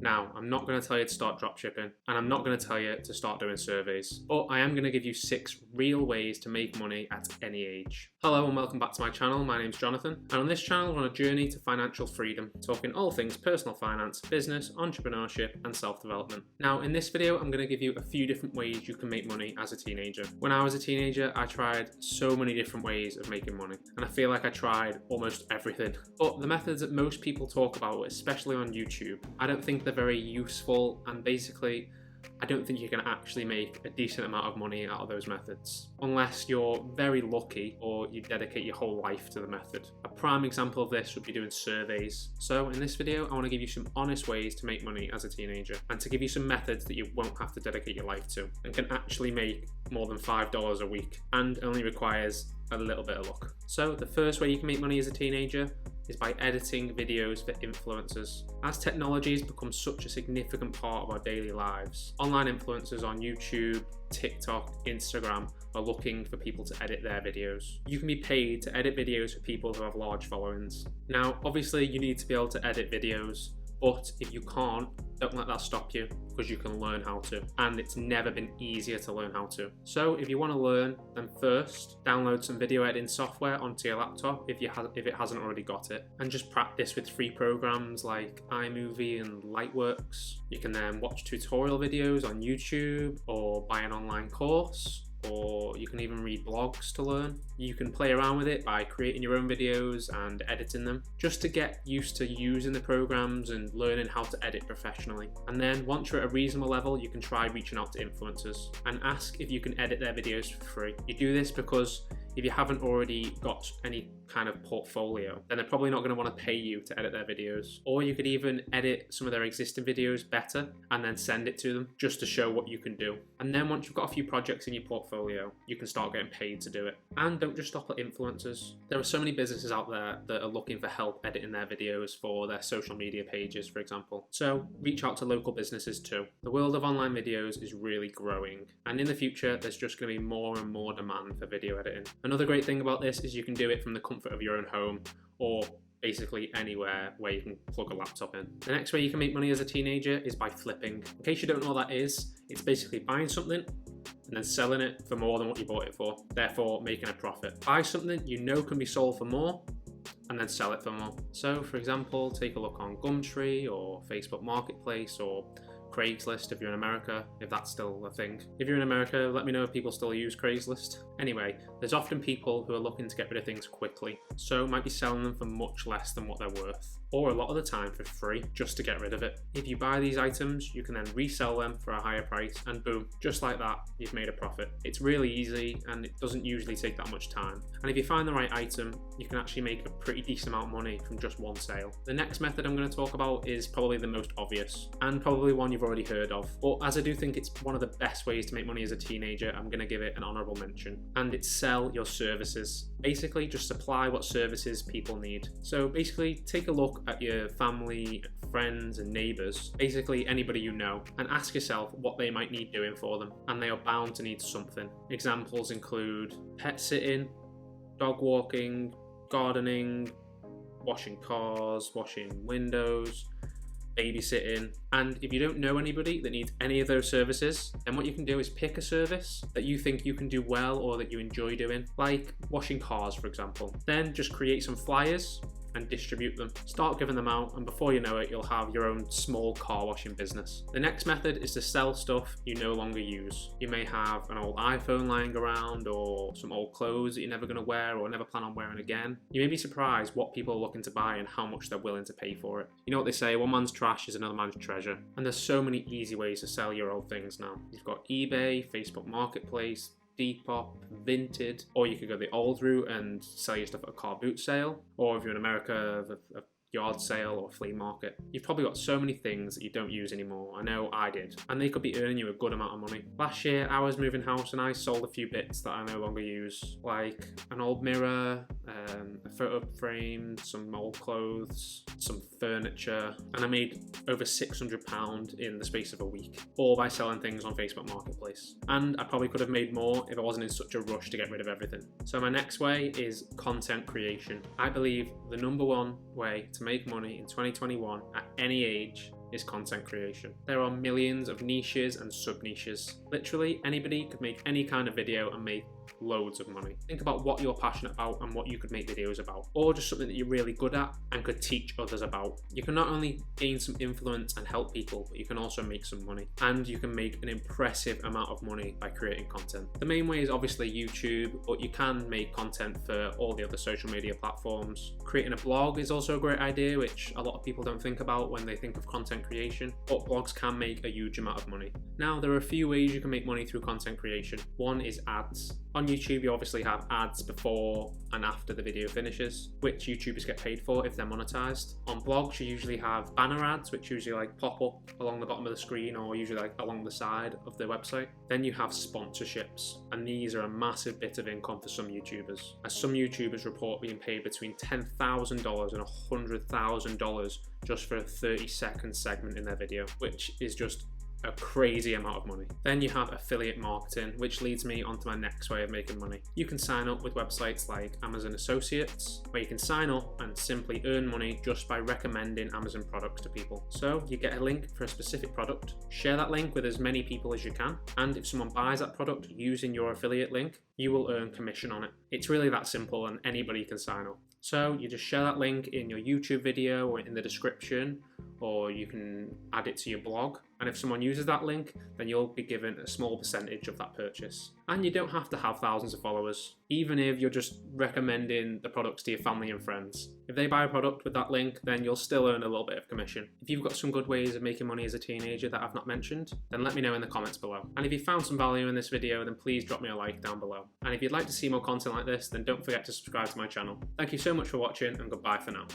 Now, I'm not going to tell you to start dropshipping, and I'm not going to tell you to start doing surveys, but I am going to give you 6 real ways to make money at any age. Hello and welcome back to my channel. My name's Jonathan, and on this channel we're on a journey to financial freedom, talking all things personal finance, business, entrepreneurship and self-development. Now in this video I'm going to give you a few different ways you can make money as a teenager. When I was a teenager I tried so many different ways of making money, and I feel like I tried almost everything. But the methods that most people talk about, especially on YouTube, I don't think they're very useful, and basically I don't think you can actually make a decent amount of money out of those methods unless you're very lucky or you dedicate your whole life to the method. A prime example of this would be doing surveys. So in this video I want to give you some honest ways to make money as a teenager, and to give you some methods that you won't have to dedicate your life to and can actually make more than $5 a week, and only requires a little bit of luck. So the first way you can make money as a teenager is by editing videos for influencers. As technology has become such a significant part of our daily lives, online influencers on YouTube, TikTok, Instagram are looking for people to edit their videos. You can be paid to edit videos for people who have large followings. Now, obviously you need to be able to edit videos, but if you can't, don't let that stop you, because you can learn how to, and it's never been easier to learn how to. So if you want to learn, then first download some video editing software onto your laptop if it hasn't already got it, and just practice with free programs like iMovie and Lightworks. You can then watch tutorial videos on YouTube or buy an online course, or you can even read blogs to learn. You can play around with it by creating your own videos and editing them, just to get used to using the programs and learning how to edit professionally. And then once you're at a reasonable level, you can try reaching out to influencers and ask if you can edit their videos for free. You do this because if you haven't already got any kind of portfolio, then they're probably not going to want to pay you to edit their videos. Or you could even edit some of their existing videos better and then send it to them just to show what you can do. And then once you've got a few projects in your portfolio, you can start getting paid to do it. And don't just stop at influencers. There are so many businesses out there that are looking for help editing their videos for their social media pages, for example. So reach out to local businesses too. The world of online videos is really growing, and in the future there's just going to be more and more demand for video editing. Another great thing about this is you can do it from the comfort of your own home, or basically anywhere where you can plug a laptop in. The next way you can make money as a teenager is by flipping. In case you don't know what that is, it's basically buying something and then selling it for more than what you bought it for, therefore making a profit. Buy something you know can be sold for more and then sell it for more. So for example, take a look on Gumtree or Facebook Marketplace or Craigslist if you're in America, if that's still a thing. If you're in America, let me know if people still use Craigslist. Anyway, there's often people who are looking to get rid of things quickly, so might be selling them for much less than what they're worth, or a lot of the time for free, just to get rid of it. If you buy these items, you can then resell them for a higher price, and boom, just like that, you've made a profit. It's really easy, and it doesn't usually take that much time. And if you find the right item, you can actually make a pretty decent amount of money from just one sale. The next method I'm going to talk about is probably the most obvious, and probably one you've already heard of. But as I do think it's one of the best ways to make money as a teenager, I'm going to give it an honourable mention. And it's sell your services. Basically, just supply what services people need. So basically, take a look at your family, friends and neighbours, basically anybody you know, and ask yourself what they might need doing for them. And they are bound to need something. Examples include pet sitting, dog walking, gardening, washing cars, washing windows, babysitting. And if you don't know anybody that needs any of those services, then what you can do is pick a service that you think you can do well or that you enjoy doing, like washing cars, for example. Then just create some flyers and distribute them. Start giving them out, and before you know it, you'll have your own small car washing business. The next method is to sell stuff you no longer use. You may have an old iPhone lying around, or some old clothes that you're never going to wear or never plan on wearing again. You may be surprised what people are looking to buy and how much they're willing to pay for it. You know what they say, one man's trash is another man's treasure. And there's so many easy ways to sell your old things now. You've got eBay, Facebook Marketplace, Depop, Vinted, or you could go the old route and sell your stuff at a car boot sale, or if you're in America, a yard sale or flea market. You've probably got so many things that you don't use anymore. I know I did, and they could be earning you a good amount of money. Last year I was moving house and I sold a few bits that I no longer use, like an old mirror, a photo frame, some old clothes, some furniture, and I made over £600 in the space of a week, all by selling things on Facebook Marketplace. And I probably could have made more if I wasn't in such a rush to get rid of everything. So my next way is content creation. I believe the number one way to make money in 2021 at any age is content creation. There are millions of niches and sub-niches. Literally anybody could make any kind of video and make loads of money. Think about what you're passionate about and what you could make videos about, or just something that you're really good at and could teach others about. You can not only gain some influence and help people, but you can also make some money, and you can make an impressive amount of money by creating content. The main way is obviously YouTube, but you can make content for all the other social media platforms. Creating a blog is also a great idea, which a lot of people don't think about when they think of content creation, but blogs can make a huge amount of money. Now, there are a few ways you can make money through content creation. One is ads. On YouTube, you obviously have ads before and after the video finishes, which YouTubers get paid for if they're monetized. On blogs, you usually have banner ads, which usually like pop up along the bottom of the screen or usually like along the side of the website. Then you have sponsorships, and these are a massive bit of income for some YouTubers, as some YouTubers report being paid between $10,000 and $100,000 just for a 30-second segment in their video, which is just a crazy amount of money. Then you have affiliate marketing, which leads me onto my next way of making money. You can sign up with websites like Amazon Associates, where you can sign up and simply earn money just by recommending Amazon products to people. So you get a link for a specific product, share that link with as many people as you can, and if someone buys that product using your affiliate link, you will earn commission on it. It's really that simple, and anybody can sign up. So you just share that link in your YouTube video or in the description, or you can add it to your blog. And if someone uses that link, then you'll be given a small percentage of that purchase. And you don't have to have thousands of followers, even if you're just recommending the products to your family and friends. If they buy a product with that link, then you'll still earn a little bit of commission. If you've got some good ways of making money as a teenager that I've not mentioned, then let me know in the comments below. And if you found some value in this video, then please drop me a like down below. And if you'd like to see more content like this, then don't forget to subscribe to my channel. Thank you so much for watching, and goodbye for now.